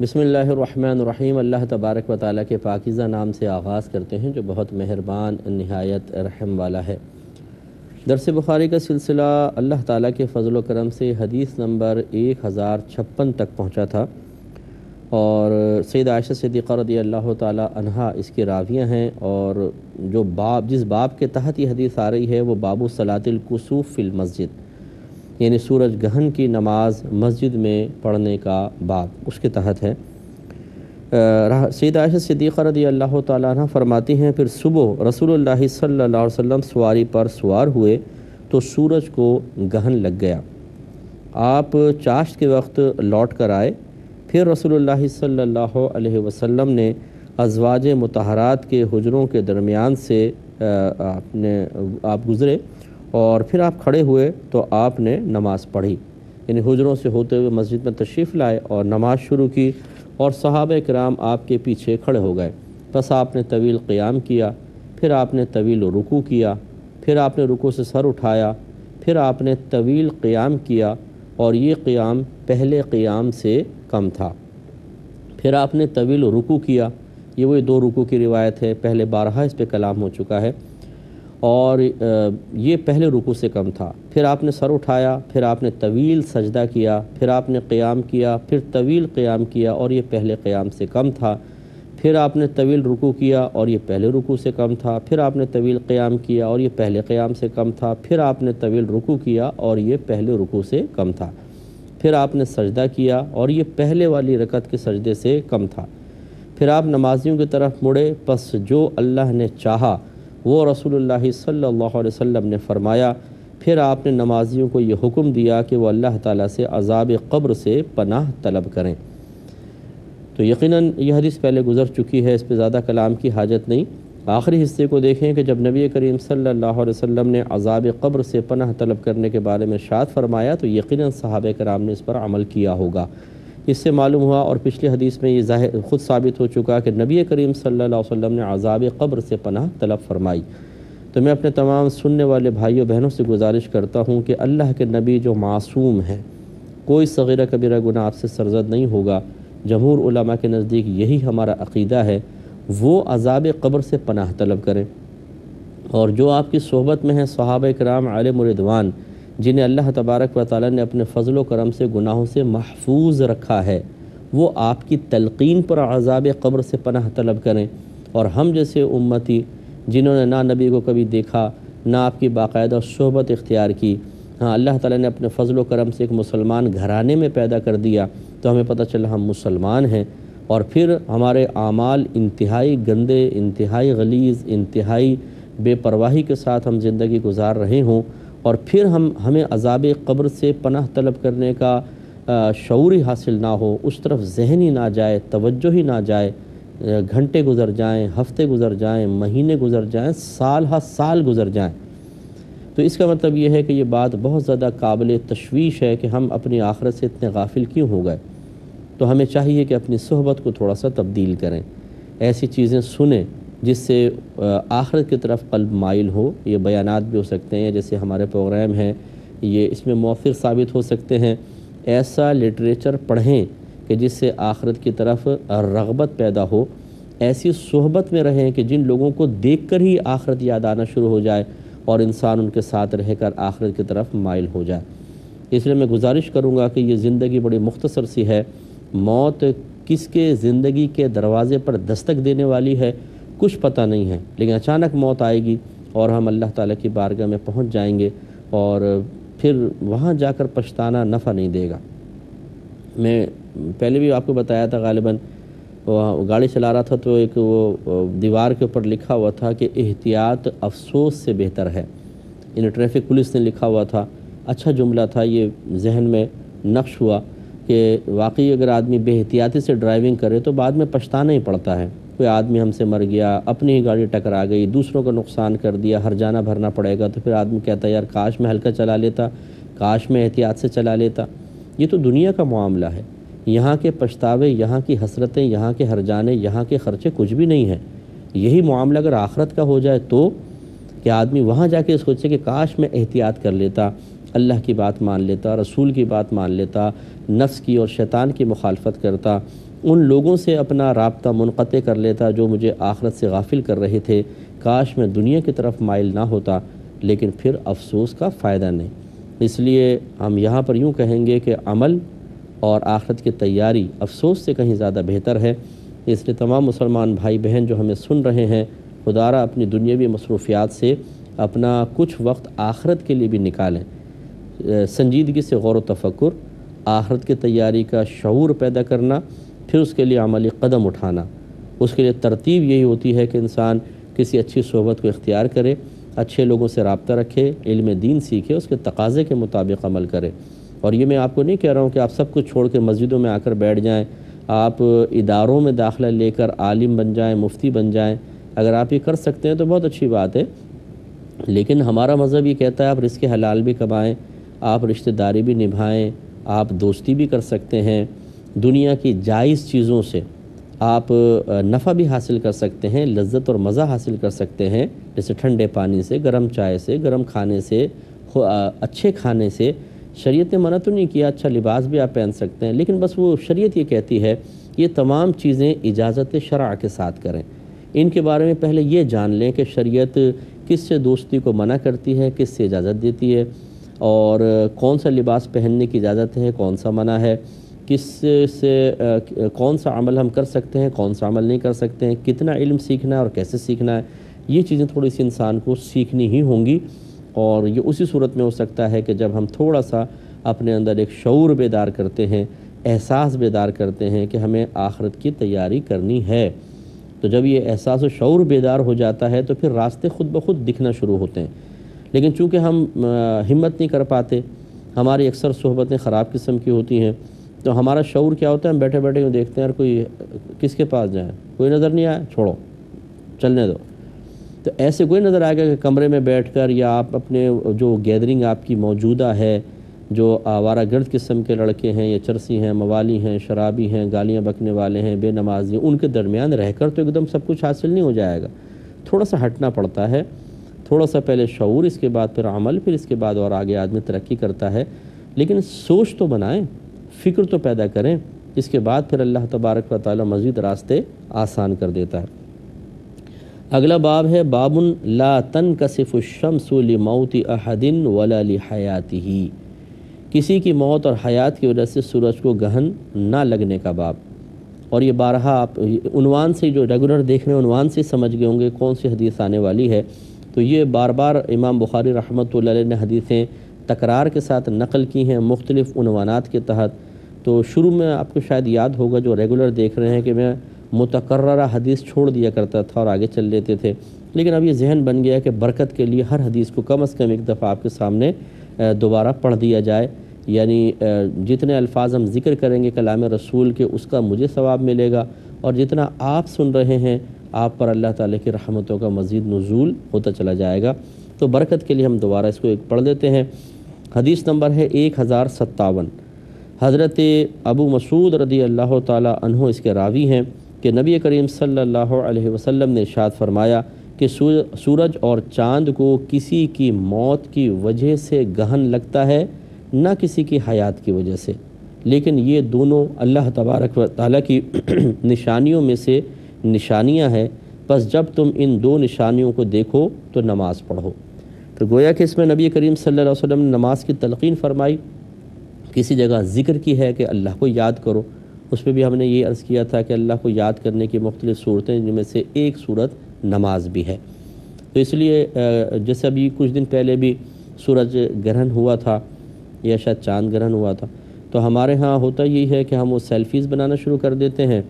بسم اللہ الرحمن الرحیم۔ اللہ تبارک و تعالیٰ کے پاکیزہ نام سے آغاز کرتے ہیں جو بہت مہربان نہایت رحم والا ہے۔ درس بخاری کا سلسلہ اللہ تعالیٰ کے فضل و کرم سے حدیث نمبر 1056 تک پہنچا تھا، اور سیدہ عائشہ صدیقہ رضی اللہ تعالیٰ عنہا اس کی راویہ ہیں، اور جس باب کے تحت یہ حدیث آ رہی ہے وہ باب صلاۃ الکسوف فی المسجد، یعنی سورج گہن کی نماز مسجد میں پڑھنے کا باب، اس کے تحت ہے۔ سیدہ عائشہ صدیقہ رضی اللہ تعالیٰ عنہ فرماتی ہیں، پھر صبح رسول اللہ صلی اللہ علیہ وسلم سواری پر سوار ہوئے تو سورج کو گہن لگ گیا۔ آپ چاشت کے وقت لوٹ کر آئے، پھر رسول اللہ صلی اللہ علیہ وسلم نے ازواج مطہرات کے حجروں کے درمیان سے آپ گزرے، اور پھر آپ کھڑے ہوئے تو آپ نے نماز پڑھی، یعنی حجروں سے ہوتے ہوئے مسجد میں تشریف لائے اور نماز شروع کی، اور صحابہ کرام آپ کے پیچھے کھڑے ہو گئے۔ بس آپ نے طویل قیام کیا، پھر آپ نے طویل رکوع کیا، پھر آپ نے رکوع سے سر اٹھایا، پھر آپ نے طویل قیام کیا، اور یہ قیام پہلے قیام سے کم تھا۔ پھر آپ نے طویل رکوع کیا، یہ وہی 2 رکوع کی روایت ہے، پہلے بارہا اس پہ کلام ہو چکا ہے، اور یہ پہلے رکوع سے کم تھا۔ پھر آپ نے سر اٹھایا، پھر آپ نے طویل سجدہ کیا، پھر آپ نے قیام کیا، پھر طویل قیام کیا، اور یہ پہلے قیام سے کم تھا۔ پھر آپ نے طویل رکوع کیا، اور یہ پہلے رکوع سے کم تھا۔ پھر آپ نے طویل قیام کیا، اور یہ پہلے قیام سے کم تھا۔ پھر آپ نے طویل رکوع کیا، اور یہ پہلے رکوع سے کم تھا۔ پھر آپ نے سجدہ کیا، اور یہ پہلے والی رکعت کے سجدے سے کم تھا۔ پھر آپ نمازیوں کی طرف مڑے، پس جو اللہ نے چاہا وہ رسول اللہ صلی اللہ علیہ وسلم نے فرمایا۔ پھر آپ نے نمازیوں کو یہ حکم دیا کہ وہ اللہ تعالیٰ سے عذاب قبر سے پناہ طلب کریں۔ تو یقیناً یہ حدیث پہلے گزر چکی ہے، اس پہ زیادہ کلام کی حاجت نہیں۔ آخری حصے کو دیکھیں کہ جب نبی کریم صلی اللہ علیہ وسلم نے عذاب قبر سے پناہ طلب کرنے کے بارے میں ارشاد فرمایا تو یقیناً صحابہ کرام نے اس پر عمل کیا ہوگا۔ اس سے معلوم ہوا، اور پچھلی حدیث میں یہ خود ثابت ہو چکا کہ نبی کریم صلی اللہ علیہ وسلم نے عذاب قبر سے پناہ طلب فرمائی۔ تو میں اپنے تمام سننے والے بھائیوں بہنوں سے گزارش کرتا ہوں کہ اللہ کے نبی جو معصوم ہیں، کوئی صغیرہ کبیرہ گناہ آپ سے سرزد نہیں ہوگا، جمہور علماء کے نزدیک یہی ہمارا عقیدہ ہے، وہ عذاب قبر سے پناہ طلب کریں۔ اور جو آپ کی صحبت میں ہیں صحابہ کرام علیہم رضوان، جنہیں اللہ تبارک و تعالیٰ نے اپنے فضل و کرم سے گناہوں سے محفوظ رکھا ہے، وہ آپ کی تلقین پر عذاب قبر سے پناہ طلب کریں۔ اور ہم جیسے امتی جنہوں نے نہ نبی کو کبھی دیکھا، نہ آپ کی باقاعدہ صحبت اختیار کی، ہاں اللہ تعالیٰ نے اپنے فضل و کرم سے ایک مسلمان گھرانے میں پیدا کر دیا تو ہمیں پتہ چلا ہم مسلمان ہیں، اور پھر ہمارے اعمال انتہائی گندے، انتہائی غلیظ، انتہائی بے پرواہی کے ساتھ ہم زندگی گزار رہے ہوں، اور پھر ہمیں عذاب قبر سے پناہ طلب کرنے کا شعور ہی حاصل نہ ہو، اس طرف ذہن ہی نہ جائے، توجہ ہی نہ جائے، گھنٹے گزر جائیں، ہفتے گزر جائیں، مہینے گزر جائیں، سال ہا سال گزر جائیں، تو اس کا مطلب یہ ہے کہ یہ بات بہت زیادہ قابل تشویش ہے کہ ہم اپنی آخرت سے اتنے غافل کیوں ہو گئے۔ تو ہمیں چاہیے کہ اپنی صحبت کو تھوڑا سا تبدیل کریں، ایسی چیزیں سنیں جس سے آخرت کی طرف قلب مائل ہو۔ یہ بیانات بھی ہو سکتے ہیں، جیسے ہمارے پروگرام ہیں، یہ اس میں مؤثر ثابت ہو سکتے ہیں۔ ایسا لٹریچر پڑھیں کہ جس سے آخرت کی طرف رغبت پیدا ہو، ایسی صحبت میں رہیں کہ جن لوگوں کو دیکھ کر ہی آخرت یاد آنا شروع ہو جائے اور انسان ان کے ساتھ رہ کر آخرت کی طرف مائل ہو جائے۔ اس لیے میں گزارش کروں گا کہ یہ زندگی بڑی مختصر سی ہے، موت کس کے زندگی کے دروازے پر دستک دینے والی ہے کچھ پتہ نہیں ہے، لیکن اچانک موت آئے گی اور ہم اللہ تعالیٰ کی بارگاہ میں پہنچ جائیں گے، اور پھر وہاں جا کر پچھتانا نفع نہیں دے گا۔ میں پہلے بھی آپ کو بتایا تھا، غالباً گاڑی چلا رہا تھا تو ایک وہ دیوار کے اوپر لکھا ہوا تھا کہ احتیاط افسوس سے بہتر ہے، یعنی ٹریفک پولیس نے لکھا ہوا تھا۔ اچھا جملہ تھا، یہ ذہن میں نقش ہوا کہ واقعی اگر آدمی بے احتیاطی سے ڈرائیونگ کرے تو بعد میں پچھتانا ہی پڑتا ہے۔ کوئی آدمی ہم سے مر گیا، اپنی ہی گاڑی ٹکرا گئی، دوسروں کا نقصان کر دیا، ہرجانہ بھرنا پڑے گا، تو پھر آدمی کہتا ہے یار کاش میں ہلکا چلا لیتا، کاش میں احتیاط سے چلا لیتا۔ یہ تو دنیا کا معاملہ ہے، یہاں کے پچھتاوے، یہاں کی حسرتیں، یہاں کے ہرجانے، یہاں کے خرچے کچھ بھی نہیں ہیں۔ یہی معاملہ اگر آخرت کا ہو جائے تو کہ آدمی وہاں جا کے سوچے کہ کاش میں احتیاط کر لیتا، اللہ کی بات مان لیتا، رسول کی بات مان لیتا، نفس کی اور شیطان کی مخالفت کرتا، ان لوگوں سے اپنا رابطہ منقطع کر لیتا جو مجھے آخرت سے غافل کر رہے تھے، کاش میں دنیا کی طرف مائل نہ ہوتا، لیکن پھر افسوس کا فائدہ نہیں۔ اس لیے ہم یہاں پر یوں کہیں گے کہ عمل اور آخرت کی تیاری افسوس سے کہیں زیادہ بہتر ہے۔ اس لیے تمام مسلمان بھائی بہن جو ہمیں سن رہے ہیں، خدارہ اپنی دنیاوی مصروفیات سے اپنا کچھ وقت آخرت کے لیے بھی نکالیں، سنجیدگی سے غور و تفکر، آخرت کی تیاری کا شعور پیدا کرنا، پھر اس کے لیے عملی قدم اٹھانا۔ اس کے لیے ترتیب یہی ہوتی ہے کہ انسان کسی اچھی صحبت کو اختیار کرے، اچھے لوگوں سے رابطہ رکھے، علم دین سیکھے، اس کے تقاضے کے مطابق عمل کرے۔ اور یہ میں آپ کو نہیں کہہ رہا ہوں کہ آپ سب کچھ چھوڑ کے مسجدوں میں آ کر بیٹھ جائیں، آپ اداروں میں داخلہ لے کر عالم بن جائیں، مفتی بن جائیں۔ اگر آپ یہ کر سکتے ہیں تو بہت اچھی بات ہے، لیکن ہمارا مذہب یہ کہتا ہے آپ رزق حلال بھی کمائیں، آپ رشتہ داری بھی نبھائیں، آپ دوستی بھی کر سکتے ہیں، دنیا کی جائز چیزوں سے آپ نفع بھی حاصل کر سکتے ہیں، لذت اور مزہ حاصل کر سکتے ہیں، جیسے ٹھنڈے پانی سے، گرم چائے سے، گرم کھانے سے، اچھے کھانے سے۔ شریعت نے منع تو نہیں کیا، اچھا لباس بھی آپ پہن سکتے ہیں، لیکن بس وہ شریعت یہ کہتی ہے یہ تمام چیزیں اجازت شرع کے ساتھ کریں۔ ان کے بارے میں پہلے یہ جان لیں کہ شریعت کس سے دوستی کو منع کرتی ہے، کس سے اجازت دیتی ہے، اور کون سا لباس پہننے کی اجازت ہے، کون سا منع ہے، کس سے کون سا عمل ہم کر سکتے ہیں، کون سا عمل نہیں کر سکتے ہیں، کتنا علم سیکھنا ہے اور کیسے سیکھنا ہے۔ یہ چیزیں تھوڑی سی انسان کو سیکھنی ہی ہوں گی، اور یہ اسی صورت میں ہو سکتا ہے کہ جب ہم تھوڑا سا اپنے اندر ایک شعور بیدار کرتے ہیں، احساس بیدار کرتے ہیں کہ ہمیں آخرت کی تیاری کرنی ہے۔ تو جب یہ احساس و شعور بیدار ہو جاتا ہے تو پھر راستے خود بخود دکھنا شروع ہوتے ہیں۔ لیکن چونکہ ہم ہمت نہیں کر پاتے، ہماری اکثر صحبتیں خراب قسم کی ہوتی ہیں، تو ہمارا شعور کیا ہوتا ہے، ہم بیٹھے بیٹھے دیکھتے ہیں اور کوئی کس کے پاس جائیں، کوئی نظر نہیں آیا، چھوڑو چلنے دو۔ تو ایسے کوئی نظر آئے گا کہ کمرے میں بیٹھ کر یا آپ اپنے جو گیدرنگ آپ کی موجودہ ہے، جو آوارہ گرد قسم کے لڑکے ہیں یا چرسی ہیں، موالی ہیں، شرابی ہیں، گالیاں بکنے والے ہیں، بے نمازی، ان کے درمیان رہ کر تو ایک دم سب کچھ حاصل نہیں ہو جائے گا، تھوڑا سا ہٹنا پڑتا ہے، تھوڑا سا پہلے شعور، اس کے بعد پھر عمل، پھر اس کے بعد اور آگے آدمی ترقی کرتا ہے۔ لیکن سوچ تو بنائیں، فکر تو پیدا کریں، اس کے بعد پھر اللہ تبارک و تعالی مزید راستے آسان کر دیتا ہے۔ اگلا باب ہے باب لا تنکسف الشمس لموت احد ولا لحیاتہ، کسی کی موت اور حیات کی وجہ سے سورج کو گہن نہ لگنے کا باب۔ اور یہ بارہا آپ عنوان سے جو ریگولر دیکھ رہے ہیں عنوان سے سمجھ گئے ہوں گے کون سی حدیث آنے والی ہے۔ تو یہ بار بار امام بخاری رحمۃ اللہ علیہ نے حدیثیں تکرار کے ساتھ نقل کی ہیں مختلف عنوانات کے تحت۔ تو شروع میں آپ کو شاید یاد ہوگا جو ریگولر دیکھ رہے ہیں کہ میں متکررہ حدیث چھوڑ دیا کرتا تھا اور آگے چل لیتے تھے، لیکن اب یہ ذہن بن گیا کہ برکت کے لیے ہر حدیث کو کم از کم ایک دفعہ آپ کے سامنے دوبارہ پڑھ دیا جائے، یعنی جتنے الفاظ ہم ذکر کریں گے کلام رسول کے اس کا مجھے ثواب ملے گا، اور جتنا آپ سن رہے ہیں آپ پر اللہ تعالیٰ کی رحمتوں کا مزید نزول ہوتا چلا جائے گا۔ تو برکت کے لیے ہم دوبارہ اس کو ایک پڑھ دیتے ہیں۔ حدیث نمبر ہے 1057۔ حضرت ابو مسعود رضی اللہ تعالیٰ عنہ اس کے راوی ہیں کہ نبی کریم صلی اللہ علیہ وسلم نے ارشاد فرمایا کہ سورج اور چاند کو کسی کی موت کی وجہ سے گہن لگتا ہے، نہ کسی کی حیات کی وجہ سے، لیکن یہ دونوں اللہ تبارک و تعالیٰ کی نشانیوں میں سے نشانیاں ہیں، بس جب تم ان دو نشانیوں کو دیکھو تو نماز پڑھو۔ تو گویا کہ اس میں نبی کریم صلی اللہ علیہ وسلم نے نماز کی تلقین فرمائی، کسی جگہ ذکر کی ہے کہ اللہ کو یاد کرو، اس پہ بھی ہم نے یہ عرض کیا تھا کہ اللہ کو یاد کرنے کی مختلف صورتیں جن میں سے ایک صورت نماز بھی ہے۔ تو اس لیے جیسے ابھی کچھ دن پہلے بھی سورج گرہن ہوا تھا یا شاید چاند گرہن ہوا تھا، تو ہمارے ہاں ہوتا یہی ہے کہ ہم وہ سیلفیز بنانا شروع کر دیتے ہیں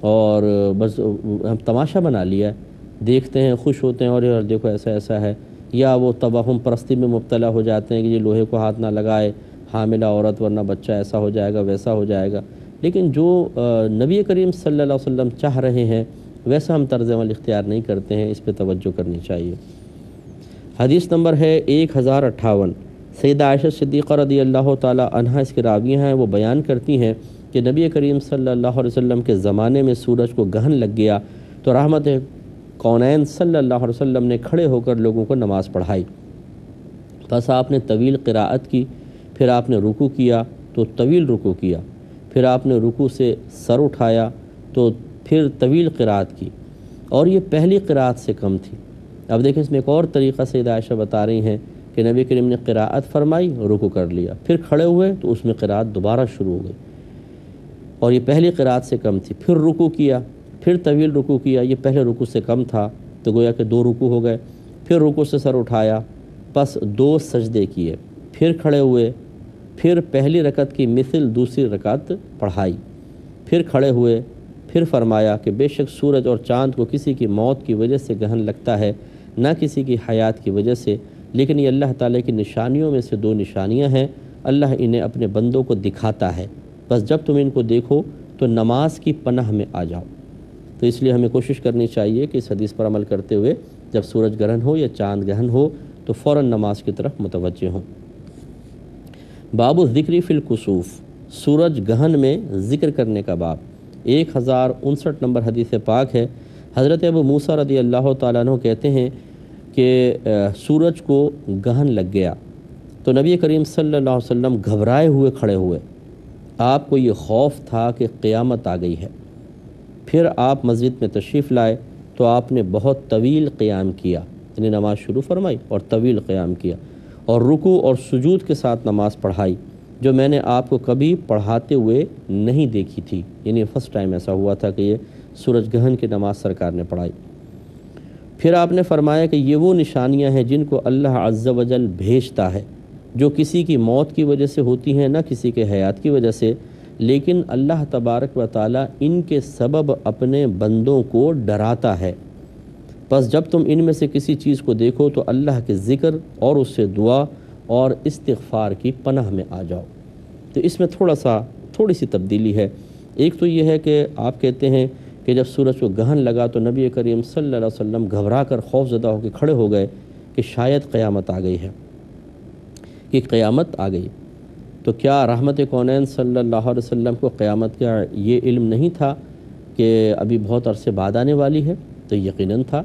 اور بس ہم تماشا بنا لیا ہے، دیکھتے ہیں، خوش ہوتے ہیں اور یار دیکھو ایسا ایسا ہے، یا وہ توہم پرستی میں مبتلا ہو جاتے ہیں کہ یہ لوہے کو ہاتھ نہ لگائے، حاملہ عورت ورنہ بچہ ایسا ہو جائے گا ویسا ہو جائے گا۔ لیکن جو نبی کریم صلی اللہ علیہ وسلم چاہ رہے ہیں ویسا ہم طرز عمل اختیار نہیں کرتے ہیں، اس پہ توجہ کرنی چاہیے۔ حدیث نمبر ہے 1058۔ سیدہ عائشہ صدیقہ رضی اللہ تعالی عنہا اس کے راوی ہیں، وہ بیان کرتی ہیں کہ نبی کریم صلی اللہ علیہ وسلم کے زمانے میں سورج کو گہن لگ گیا تو رحمت کونین صلی اللہ علیہ وسلم نے کھڑے ہو کر لوگوں کو نماز پڑھائی۔ بس آپ نے طویل قراءت کی، پھر آپ نے رکوع کیا تو طویل رکوع کیا، پھر آپ نے رکوع سے سر اٹھایا تو پھر طویل قرات کی، اور یہ پہلی قرات سے کم تھی۔ اب دیکھیں اس میں ایک اور طریقہ سیدہ عائشہ بتا رہی ہیں کہ نبی کریم نے قراءت فرمائی، رکوع کر لیا، پھر کھڑے ہوئے تو اس میں قراءت دوبارہ شروع ہو گئی، اور یہ پہلی قراءت سے کم تھی۔ پھر رکوع کیا، پھر طویل رکوع کیا، یہ پہلے رکوع سے کم تھا تو گویا کہ 2 رکوع ہو گئے۔ پھر رکوع سے سر اٹھایا، پس 2 سجدے کیے، پھر کھڑے ہوئے، پھر پہلی رکعت کی مثل دوسری رکعت پڑھائی، پھر کھڑے ہوئے، پھر فرمایا کہ بے شک سورج اور چاند کو کسی کی موت کی وجہ سے گہن لگتا ہے، نہ کسی کی حیات کی وجہ سے، لیکن یہ اللہ تعالیٰ کی نشانیوں میں سے 2 نشانیاں ہیں، اللہ انہیں اپنے بندوں کو دکھاتا ہے، بس جب تم ان کو دیکھو تو نماز کی پناہ میں آ جاؤ۔ تو اس لیے ہمیں کوشش کرنی چاہیے کہ اس حدیث پر عمل کرتے ہوئے جب سورج گرہن ہو یا چاند گرہن ہو تو فوراً نماز کی طرف متوجہ ہوں۔ باب الذکر فی الکسوف، سورج گہن میں ذکر کرنے کا باب۔ 1059 نمبر حدیث پاک ہے، حضرت ابو موسیٰ رضی اللہ تعالیٰ عنہ کہتے ہیں کہ سورج کو گہن لگ گیا تو نبی کریم صلی اللہ علیہ وسلم گھبرائے ہوئے کھڑے ہوئے، آپ کو یہ خوف تھا کہ قیامت آ گئی ہے۔ پھر آپ مسجد میں تشریف لائے تو آپ نے بہت طویل قیام کیا، یعنی نماز شروع فرمائی اور طویل قیام کیا، اور رکوع اور سجود کے ساتھ نماز پڑھائی جو میں نے آپ کو کبھی پڑھاتے ہوئے نہیں دیکھی تھی، یعنی فرسٹ ٹائم ایسا ہوا تھا کہ یہ سورج گہن کی نماز سرکار نے پڑھائی۔ پھر آپ نے فرمایا کہ یہ وہ نشانیاں ہیں جن کو اللہ عز و جل بھیجتا ہے، جو کسی کی موت کی وجہ سے ہوتی ہیں، نہ کسی کے حیات کی وجہ سے، لیکن اللہ تبارک و تعالیٰ ان کے سبب اپنے بندوں کو ڈراتا ہے۔ بس جب تم ان میں سے کسی چیز کو دیکھو تو اللہ کے ذکر اور اس سے دعا اور استغفار کی پناہ میں آ جاؤ۔ تو اس میں تھوڑی سی تبدیلی ہے۔ ایک تو یہ ہے کہ آپ کہتے ہیں کہ جب سورج کو گہن لگا تو نبی کریم صلی اللہ علیہ وسلم گھبرا کر خوف زدہ ہو کے کھڑے ہو گئے کہ شاید قیامت آ گئی ہے، کہ قیامت آ گئی۔ تو کیا رحمت کونین صلی اللہ علیہ وسلم کو قیامت کا یہ علم نہیں تھا کہ ابھی بہت عرصے بعد آنے والی ہے؟ تو یقیناً تھا،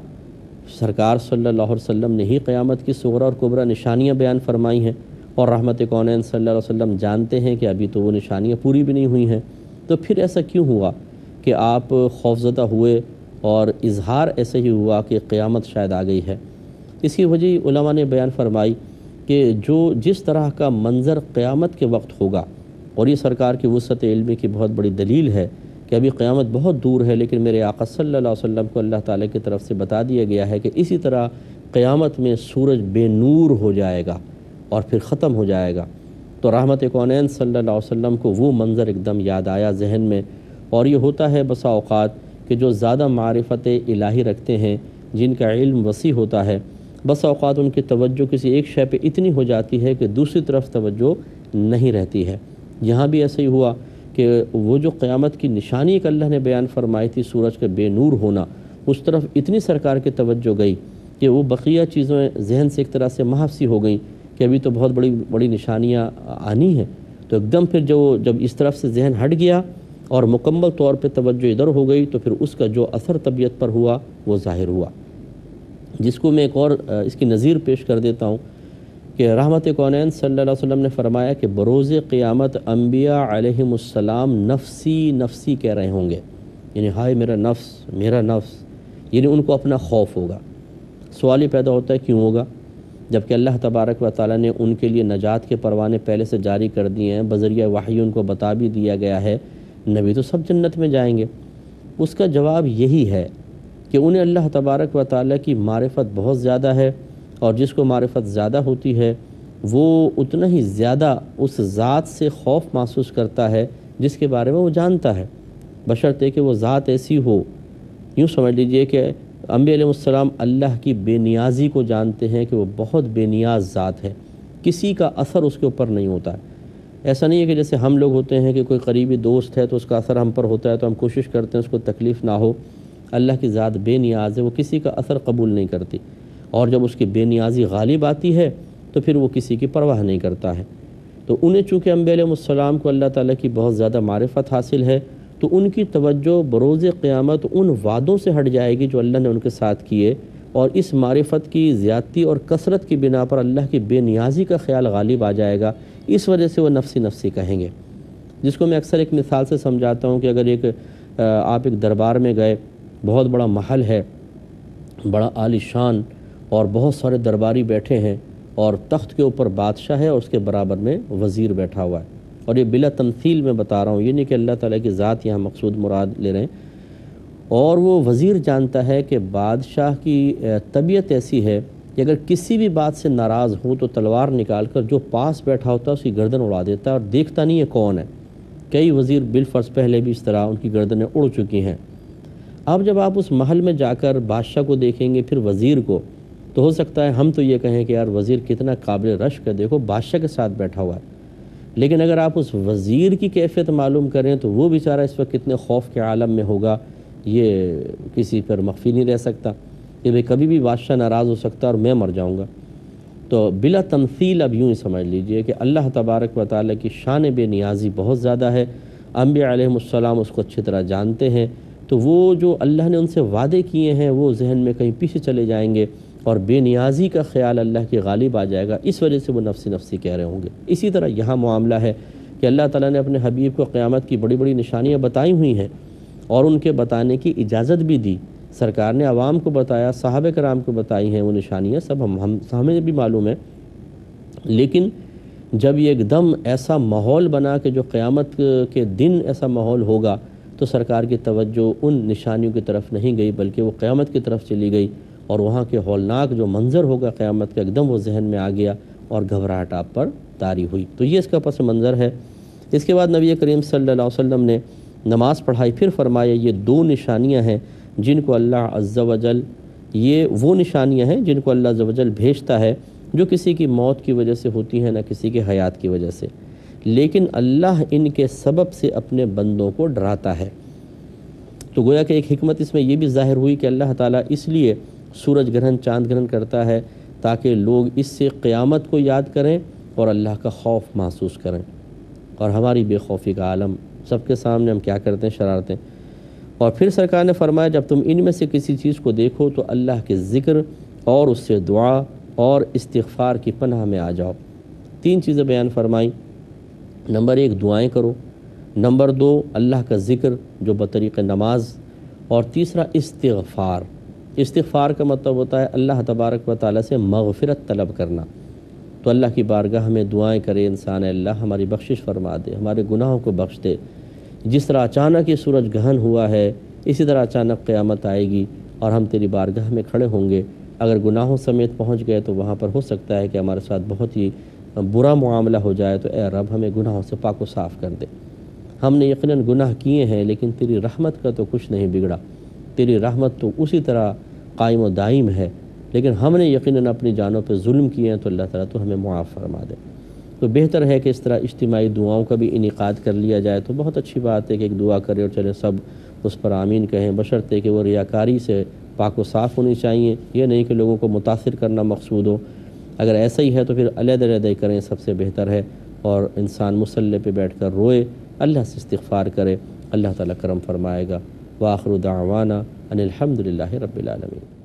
سرکار صلی اللہ علیہ وسلم نے ہی قیامت کی صغرا اور کبرا نشانیاں بیان فرمائی ہیں، اور رحمت کونین صلی اللہ علیہ وسلم جانتے ہیں کہ ابھی تو وہ نشانیاں پوری بھی نہیں ہوئی ہیں۔ تو پھر ایسا کیوں ہوا کہ آپ خوفزدہ ہوئے اور اظہار ایسے ہی ہوا کہ قیامت شاید آ گئی ہے؟ اس کی وجہ علماء نے بیان فرمائی کہ جس طرح کا منظر قیامت کے وقت ہوگا، اور یہ سرکار کی وسعت علمی کی بہت بڑی دلیل ہے کہ ابھی قیامت بہت دور ہے، لیکن میرے آقا صلی اللہ علیہ وسلم کو اللہ تعالیٰ کی طرف سے بتا دیا گیا ہے کہ اسی طرح قیامت میں سورج بے نور ہو جائے گا اور پھر ختم ہو جائے گا۔ تو رحمت کونین صلی اللہ علیہ وسلم کو وہ منظر ایک دم یاد آیا ذہن میں، اور یہ ہوتا ہے بسا اوقات کہ جو زیادہ معرفت الہی رکھتے ہیں، جن کا علم وسیع ہوتا ہے، بسا اوقات ان کی توجہ کسی ایک شے پہ اتنی ہو جاتی ہے کہ دوسری طرف توجہ نہیں رہتی ہے۔ یہاں بھی ایسا ہی ہوا کہ وہ جو قیامت کی نشانی ایک اللہ نے بیان فرمائی تھی، سورج کے بے نور ہونا، اس طرف اتنی سرکار کی توجہ گئی کہ وہ بقیہ چیزیں ذہن سے ایک طرح سے محو سی ہو گئیں کہ ابھی تو بہت بڑی نشانیاں آنی ہیں۔ تو ایک دم پھر جب اس طرف سے ذہن ہٹ گیا اور مکمل طور پہ توجہ ادھر ہو گئی تو پھر اس کا جو اثر طبیعت پر ہوا وہ ظاہر ہوا، جس کو میں ایک اور اس کی نظیر پیش کر دیتا ہوں کہ رحمت کونین صلی اللہ علیہ وسلم نے فرمایا کہ بروز قیامت انبیاء علیہم السلام نفسی نفسی کہہ رہے ہوں گے، یعنی ہائے میرا نفس، یعنی ان کو اپنا خوف ہوگا۔ سوال یہ پیدا ہوتا ہے کیوں ہوگا؟ جبکہ اللہ تبارک و تعالیٰ نے ان کے لیے نجات کے پروانے پہلے سے جاری کر دیے ہیں، بذریعہ وحی ان کو بتا بھی دیا گیا ہے، نبی تو سب جنت میں جائیں گے۔ اس کا جواب یہی ہے کہ انہیں اللہ تبارک و تعالیٰ کی معرفت بہت زیادہ ہے، اور جس کو معرفت زیادہ ہوتی ہے وہ اتنا ہی زیادہ اس ذات سے خوف محسوس کرتا ہے جس کے بارے میں وہ جانتا ہے، بشرطے کہ وہ ذات ایسی ہو۔ یوں سمجھ لیجئے کہ انبیاء علیہ السلام اللہ کی بے نیازی کو جانتے ہیں کہ وہ بہت بے نیاز ذات ہے، کسی کا اثر اس کے اوپر نہیں ہوتا ہے۔ ایسا نہیں ہے کہ جیسے ہم لوگ ہوتے ہیں کہ کوئی قریبی دوست ہے تو اس کا اثر ہم پر ہوتا ہے تو ہم کوشش کرتے ہیں اس کو تکلیف نہ ہو۔ اللہ کی ذات بے نیاز ہے، وہ کسی کا اثر قبول نہیں کرتی، اور جب اس کی بے نیازی غالب آتی ہے تو پھر وہ کسی کی پرواہ نہیں کرتا ہے۔ تو انہیں چونکہ انبیاء علیہ السلام کو اللہ تعالیٰ کی بہت زیادہ معرفت حاصل ہے، تو ان کی توجہ بروز قیامت ان وعدوں سے ہٹ جائے گی جو اللہ نے ان کے ساتھ کیے، اور اس معرفت کی زیادتی اور کثرت کی بنا پر اللہ کی بے نیازی کا خیال غالب آ جائے گا۔ اس وجہ سے وہ نفسی نفسی کہیں گے، جس کو میں اکثر ایک مثال سے سمجھاتا ہوں کہ اگر ایک آپ ایک دربار میں گئے، بہت بڑا محل ہے، بڑا عالی شان، اور بہت سارے درباری بیٹھے ہیں، اور تخت کے اوپر بادشاہ ہے اور اس کے برابر میں وزیر بیٹھا ہوا ہے۔ اور یہ بلا تمثیل میں بتا رہا ہوں، یہ نہیں کہ اللہ تعالیٰ کی ذات یہاں مقصود مراد لے رہے ہیں۔ اور وہ وزیر جانتا ہے کہ بادشاہ کی طبیعت ایسی ہے کہ اگر کسی بھی بات سے ناراض ہو تو تلوار نکال کر جو پاس بیٹھا ہوتا ہے اس کی گردن اڑا دیتا ہے، اور دیکھتا نہیں ہے کون ہے۔ کئی وزیر بالفرض پہلے بھی اس طرح ان کی گردنیں اڑ چکی ہیں۔ اب جب آپ اس محل میں جا کر بادشاہ کو دیکھیں گے، پھر وزیر کو، تو ہو سکتا ہے ہم تو یہ کہیں کہ یار وزیر کتنا قابل رشک ہے، دیکھو بادشاہ کے ساتھ بیٹھا ہوا ہے۔ لیکن اگر آپ اس وزیر کی کیفیت معلوم کریں تو وہ بیچارہ اس وقت کتنے خوف کے عالم میں ہوگا، یہ کسی پر مخفی نہیں رہ سکتا کہ بھئی کبھی بھی بادشاہ ناراض ہو سکتا ہے اور میں مر جاؤں گا۔ تو بلا تمثیل اب یوں ہی سمجھ لیجئے کہ اللہ تبارک و تعالیٰ کی شان بے نیازی بہت زیادہ ہے، انبیاء علیہم السلام اس کو اچھی طرح جانتے ہیں، تو وہ جو اللہ نے ان سے وعدے کیے ہیں وہ ذہن میں کہیں پیچھے چلے جائیں گے، اور بے نیازی کا خیال اللہ کے غالب آ جائے گا، اس وجہ سے وہ نفسی نفسی کہہ رہے ہوں گے۔ اسی طرح یہاں معاملہ ہے کہ اللہ تعالیٰ نے اپنے حبیب کو قیامت کی بڑی بڑی نشانیاں بتائی ہوئی ہیں، اور ان کے بتانے کی اجازت بھی دی۔ سرکار نے عوام کو بتایا، صحابہ کرام کو بتائی ہیں وہ نشانیاں، سب ہمیں بھی معلوم ہے۔ لیکن جب یہ ایک دم ایسا ماحول بنا کہ جو قیامت کے دن ایسا ماحول ہوگا، تو سرکار کی توجہ ان نشانیوں کی طرف نہیں گئی، بلکہ وہ قیامت کی طرف چلی گئی، اور وہاں کے ہولناک جو منظر ہوگا قیامت کا ایک دم وہ ذہن میں آ گیا، اور گھبراہٹ آپ پر طاری ہوئی۔ تو یہ اس کا پس منظر ہے۔ اس کے بعد نبی کریم صلی اللہ علیہ وسلم نے نماز پڑھائی، پھر فرمایا یہ دو نشانیاں ہیں جن کو اللہ عز و جل، یہ وہ نشانیاں ہیں جن کو اللہ عز و جل بھیجتا ہے، جو کسی کی موت کی وجہ سے ہوتی ہیں نہ کسی کے حیات کی وجہ سے، لیکن اللہ ان کے سبب سے اپنے بندوں کو ڈراتا ہے۔ تو گویا کہ ایک حکمت اس میں یہ بھی ظاہر ہوئی کہ اللہ تعالیٰ اس لیے سورج گرہن چاند گرہن کرتا ہے تاکہ لوگ اس سے قیامت کو یاد کریں اور اللہ کا خوف محسوس کریں۔ اور ہماری بے خوفی کا عالم سب کے سامنے، ہم کیا کرتے ہیں، شرارتیں۔ اور پھر سرکار نے فرمایا جب تم ان میں سے کسی چیز کو دیکھو تو اللہ کے ذکر اور اس سے دعا اور استغفار کی پناہ میں آ جاؤ۔ تین چیزیں بیان فرمائیں۔ نمبر 1 دعائیں کرو، نمبر 2 اللہ کا ذکر جو بطریق نماز، اور تیسرا استغفار۔ استغفار کا مطلب ہوتا ہے اللہ تبارک و تعالیٰ سے مغفرت طلب کرنا۔ تو اللہ کی بارگاہ میں دعائیں کرے انسان، اللہ ہماری بخشش فرما دے، ہمارے گناہوں کو بخش دے۔ جس طرح اچانک یہ سورج گہن ہوا ہے، اسی طرح اچانک قیامت آئے گی اور ہم تیری بارگاہ میں کھڑے ہوں گے۔ اگر گناہوں سمیت پہنچ گئے تو وہاں پر ہو سکتا ہے کہ ہمارے ساتھ بہت ہی برا معاملہ ہو جائے، تو اے رب ہمیں گناہوں سے پاک و صاف کر دے۔ ہم نے یقیناً گناہ کیے ہیں لیکن تیری رحمت کا تو کچھ نہیں بگڑا، تیری رحمت تو اسی طرح قائم و دائم ہے، لیکن ہم نے یقیناً اپنی جانوں پہ ظلم کیے ہیں، تو اللہ تعالیٰ تو ہمیں معاف فرما دے۔ تو بہتر ہے کہ اس طرح اجتماعی دعاؤں کا بھی انعقاد کر لیا جائے، تو بہت اچھی بات ہے کہ ایک دعا کرے اور چلے سب اس پر آمین کہیں، بشرطے کہ وہ ریاکاری سے پاک و صاف ہونی چاہیے، یہ نہیں کہ لوگوں کو متاثر کرنا مقصود ہو۔ اگر ایسا ہی ہے تو پھر علیحدہ علیحدہ کریں، سب سے بہتر ہے، اور انسان مصلی پہ بیٹھ کر روئے، اللہ سے استغفار کرے، اللہ تعالیٰ کرم فرمائے گا۔ وآخر دعوانا ان الحمد للہ رب العالمین۔